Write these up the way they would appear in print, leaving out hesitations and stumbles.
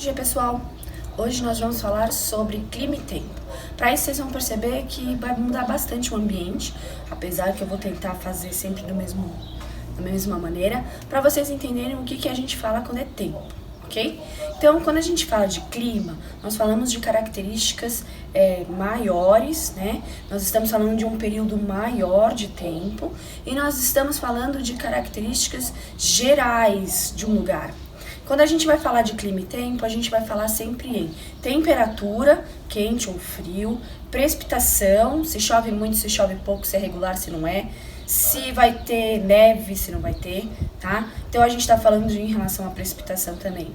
Bom dia, pessoal! Hoje nós vamos falar sobre clima e tempo. Para isso vocês vão perceber que vai mudar bastante o ambiente, apesar que eu vou tentar fazer sempre da mesma maneira, para vocês entenderem o que a gente fala quando é tempo, ok? Então, quando a gente fala de clima, nós falamos de características maiores, né? Nós estamos falando de um período maior de tempo e nós estamos falando de características gerais de um lugar. Quando a gente vai falar de clima e tempo, a gente vai falar sempre em temperatura, quente ou frio, precipitação, se chove muito, se chove pouco, se é regular, se não é, se vai ter neve, se não vai ter, tá? Então a gente tá falando em relação à precipitação também.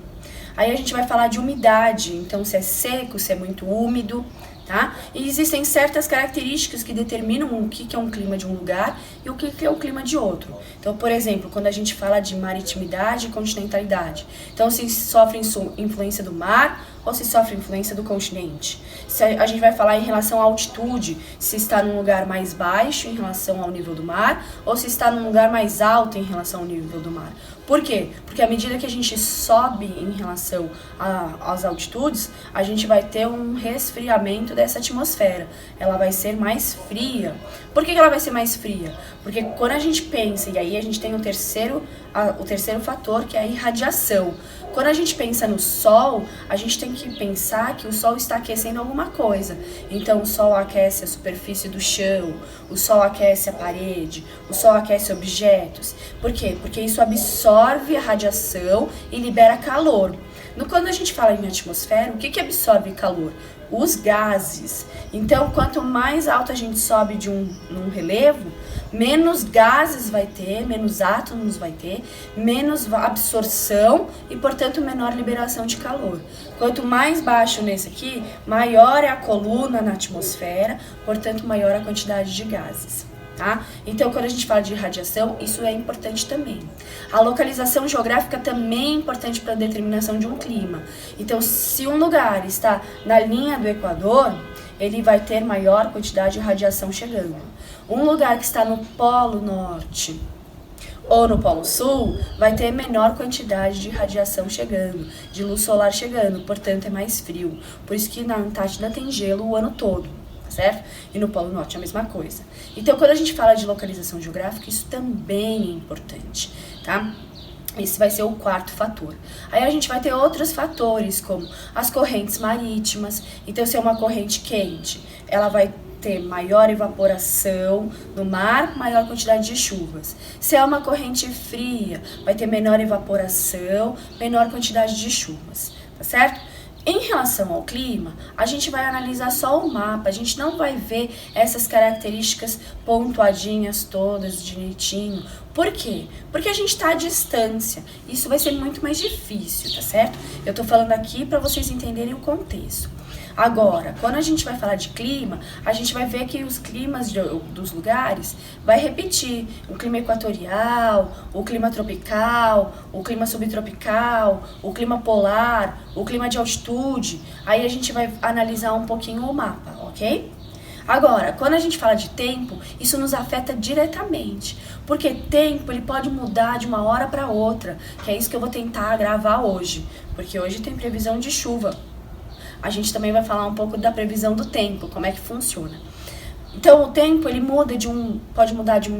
Aí a gente vai falar de umidade, então se é seco, se é muito úmido, tá? E existem certas características que determinam o que é um clima de um lugar e o que é o clima de outro. Então, por exemplo, quando a gente fala de maritimidade e continentalidade, então se sofre influência do mar ou se sofre influência do continente. Se a gente vai falar em relação à altitude, se está num lugar mais baixo em relação ao nível do mar ou se está num lugar mais alto em relação ao nível do mar. Por quê? Porque à medida que a gente sobe em relação às altitudes, a gente vai ter um resfriamento dessa atmosfera. Ela vai ser mais fria. Por que ela vai ser mais fria? Porque quando a gente pensa, e aí a gente tem o terceiro fator, que é a irradiação. Quando a gente pensa no Sol, a gente tem que pensar que o Sol está aquecendo alguma coisa. Então, o Sol aquece a superfície do chão, o Sol aquece a parede, o Sol aquece objetos. Por quê? Porque isso absorve a radiação e libera calor. Quando a gente fala em atmosfera, o que absorve calor? Os gases. Então, quanto mais alto a gente sobe num relevo, menos gases vai ter, menos átomos vai ter, menos absorção e, portanto, menor liberação de calor. Quanto mais baixo nesse aqui, maior é a coluna na atmosfera, portanto, maior a quantidade de gases. Tá? Então, quando a gente fala de radiação, isso é importante também. A localização geográfica também é importante para a determinação de um clima. Então, se um lugar está na linha do Equador, ele vai ter maior quantidade de radiação chegando. Um lugar que está no Polo Norte ou no Polo Sul vai ter menor quantidade de radiação chegando, de luz solar chegando, portanto é mais frio. Por isso que na Antártida tem gelo o ano todo. Certo? E no Polo Norte a mesma coisa. Então, quando a gente fala de localização geográfica, isso também é importante, tá? Esse vai ser o quarto fator. Aí a gente vai ter outros fatores, como as correntes marítimas. Então, se é uma corrente quente, ela vai ter maior evaporação no mar, maior quantidade de chuvas. Se é uma corrente fria, vai ter menor evaporação, menor quantidade de chuvas, tá certo? Em relação ao clima, a gente vai analisar só o mapa, a gente não vai ver essas características pontuadinhas todas, direitinho. Por quê? Porque a gente está à distância, isso vai ser muito mais difícil, tá certo? Eu tô falando aqui para vocês entenderem o contexto. Agora, quando a gente vai falar de clima, a gente vai ver que os climas dos lugares vai repetir. O clima equatorial, o clima tropical, o clima subtropical, o clima polar, o clima de altitude. Aí a gente vai analisar um pouquinho o mapa, ok? Agora, quando a gente fala de tempo, isso nos afeta diretamente, porque tempo ele pode mudar de uma hora para outra, que é isso que eu vou tentar gravar hoje, porque hoje tem previsão de chuva. A gente também vai falar um pouco da previsão do tempo, como é que funciona. Então, o tempo, ele muda pode mudar de um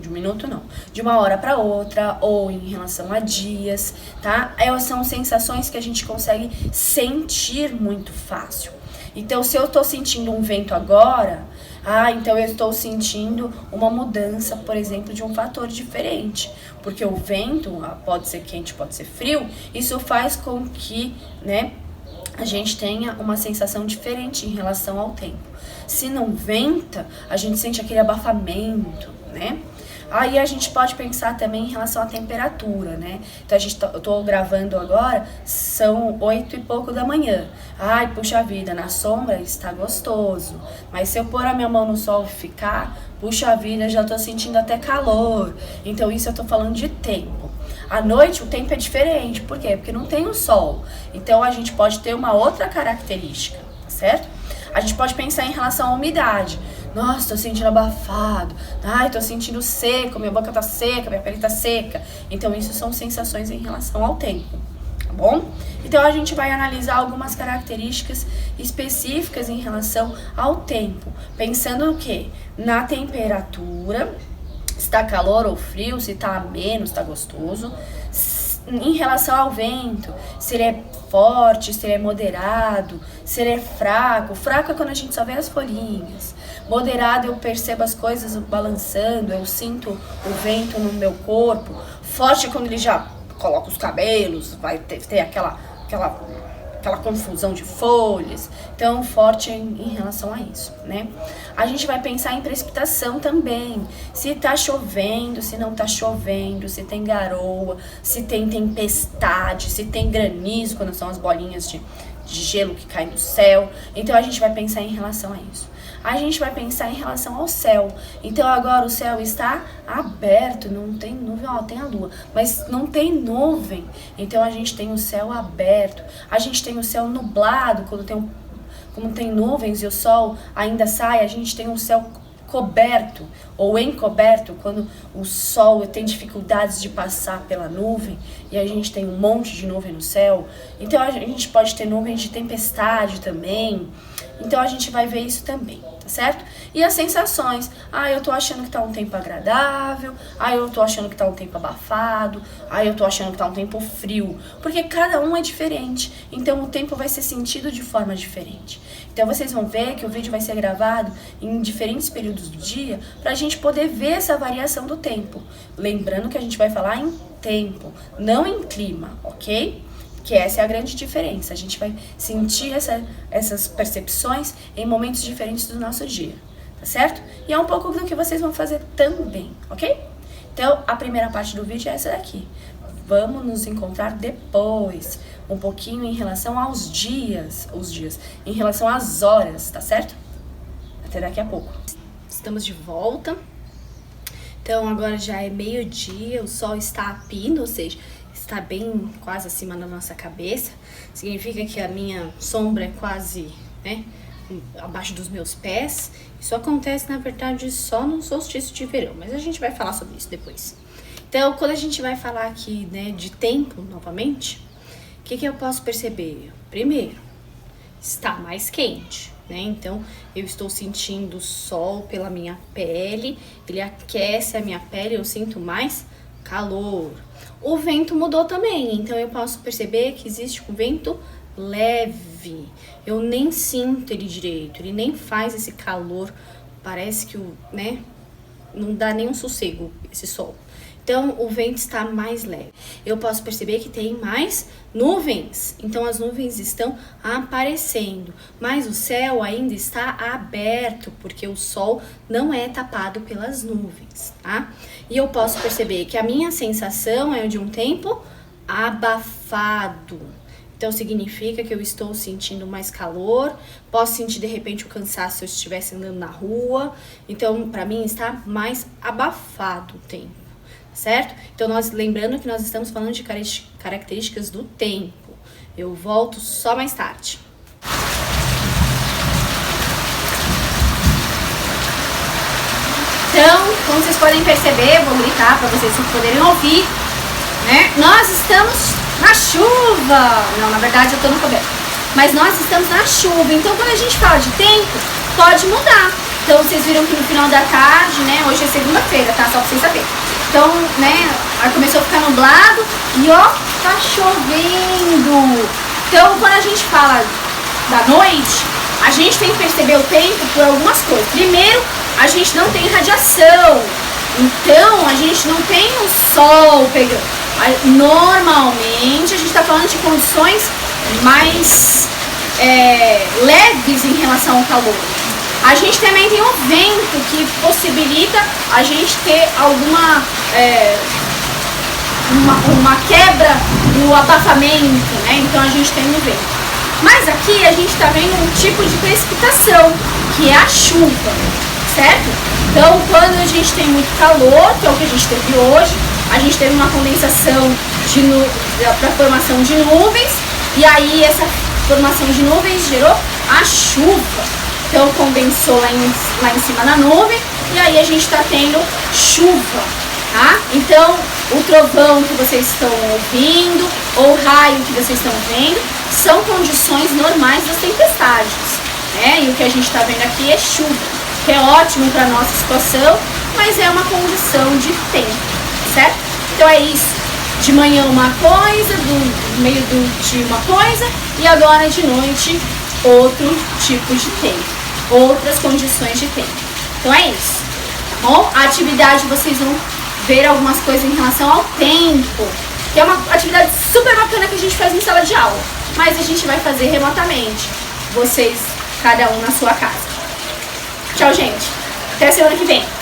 minuto, não, de uma hora para outra, ou em relação a dias, tá? São sensações que a gente consegue sentir muito fácil. Então, se eu tô sentindo um vento agora, então eu estou sentindo uma mudança, por exemplo, de um fator diferente. Porque o vento, pode ser quente, pode ser frio, isso faz com que, né, a gente tenha uma sensação diferente em relação ao tempo. Se não venta, a gente sente aquele abafamento, né? Aí a gente pode pensar também em relação à temperatura, né? Então eu tô gravando agora, são 8 e pouco da manhã. Ai, puxa vida, na sombra está gostoso. Mas se eu pôr a minha mão no sol e ficar, puxa vida, já tô sentindo até calor. Então isso eu tô falando de tempo. À noite o tempo é diferente, por quê? Porque não tem o sol. Então a gente pode ter uma outra característica, tá certo? A gente pode pensar em relação à umidade. Nossa, tô sentindo abafado. Ai, tô sentindo seco, minha boca tá seca, minha pele tá seca. Então isso são sensações em relação ao tempo. bom? Então a gente vai analisar algumas características específicas em relação ao tempo, pensando o quê? Na temperatura, se tá calor ou frio, se tá menos, tá gostoso. Em relação ao vento, se ele é forte, se ele é moderado, se ele é fraco. Fraco é quando a gente só vê as folhinhas. Moderado, eu percebo as coisas balançando, eu sinto o vento no meu corpo. Forte é quando ele já coloca os cabelos, vai ter aquela confusão de folhas. Então, forte em relação a isso, né? A gente vai pensar em precipitação também. Se tá chovendo, se não tá chovendo, se tem garoa, se tem tempestade, se tem granizo, quando são as bolinhas de gelo que caem do céu. Então, a gente vai pensar em relação a isso. A gente vai pensar em relação ao céu. Então, agora o céu está aberto, não tem nuvem, ó, tem a lua, mas não tem nuvem. Então, a gente tem o céu aberto. A gente tem o céu nublado, como tem nuvens e o sol ainda sai, a gente tem um céu coberto ou encoberto, quando o sol tem dificuldades de passar pela nuvem e a gente tem um monte de nuvem no céu. Então a gente pode ter nuvens de tempestade também. Então a gente vai ver isso também, tá certo? E as sensações, eu tô achando que tá um tempo agradável, eu tô achando que tá um tempo abafado, eu tô achando que tá um tempo frio, porque cada um é diferente, então o tempo vai ser sentido de forma diferente. Então vocês vão ver que o vídeo vai ser gravado em diferentes períodos do dia pra gente poder ver essa variação do tempo. Lembrando que a gente vai falar em tempo, não em clima, ok? Que essa é a grande diferença. A gente vai sentir essas percepções em momentos diferentes do nosso dia, tá certo? E é um pouco do que vocês vão fazer também, ok? Então, a primeira parte do vídeo é essa daqui. Vamos nos encontrar depois, um pouquinho em relação aos dias, em relação às horas, tá certo? Até daqui a pouco. Estamos de volta. Então, agora já é meio-dia, o sol está a pino, ou seja, está bem quase acima da nossa cabeça. Significa que a minha sombra é quase, abaixo dos meus pés. Isso acontece, na verdade, só no solstício de verão, mas a gente vai falar sobre isso depois. Então, quando a gente vai falar aqui, de tempo, novamente, o que eu posso perceber? Primeiro, está mais quente, Então, eu estou sentindo o sol pela minha pele, ele aquece a minha pele, eu sinto mais calor. O vento mudou também, então eu posso perceber que existe um vento leve. Eu nem sinto ele direito, ele nem faz esse calor, parece que não dá nenhum sossego esse sol. Então, o vento está mais leve. Eu posso perceber que tem mais nuvens. Então, as nuvens estão aparecendo. Mas o céu ainda está aberto, porque o sol não é tapado pelas nuvens, tá? E eu posso perceber que a minha sensação é de um tempo abafado. Então, significa que eu estou sentindo mais calor. Posso sentir, de repente, o cansaço se eu estivesse andando na rua. Então, para mim, está mais abafado o tempo. Certo? Então, lembrando que nós estamos falando de características do tempo. Eu volto só mais tarde. Então, como vocês podem perceber, vou gritar para vocês poderem ouvir, Nós estamos na chuva. Não, na verdade eu tô no coberto. Mas nós estamos na chuva. Então, quando a gente fala de tempo, pode mudar. Então, vocês viram que no final da tarde, Hoje é segunda-feira, tá? Só pra vocês saberem. Então, aí começou a ficar nublado e tá chovendo. Então, quando a gente fala da noite, a gente tem que perceber o tempo por algumas coisas. Primeiro, a gente não tem radiação. Então, a gente não tem o sol pegando. Normalmente, a gente tá falando de condições mais leves em relação ao calor. A gente também tem o vento que possibilita a gente ter alguma uma quebra do abafamento, Então a gente tem o vento. Mas aqui a gente está vendo um tipo de precipitação, que é a chuva, certo? Então, quando a gente tem muito calor, que é o que a gente teve hoje, a gente teve uma condensação para formação de nuvens, e aí essa formação de nuvens gerou a chuva. Então, condensou lá em cima na nuvem, e aí a gente está tendo chuva, tá? Então, o trovão que vocês estão ouvindo, ou o raio que vocês estão vendo, são condições normais das tempestades, né? E o que a gente está vendo aqui é chuva, que é ótimo para nossa situação, mas é uma condição de tempo, certo? Então é isso. De manhã uma coisa, do meio do dia uma coisa, e agora de noite outro tipo de tempo, outras condições de tempo. Então é isso, tá bom? A atividade vocês vão ver algumas coisas em relação ao tempo, que é uma atividade super bacana que a gente faz em sala de aula, mas a gente vai fazer remotamente, vocês, cada um na sua casa. Tchau, gente. Até semana que vem.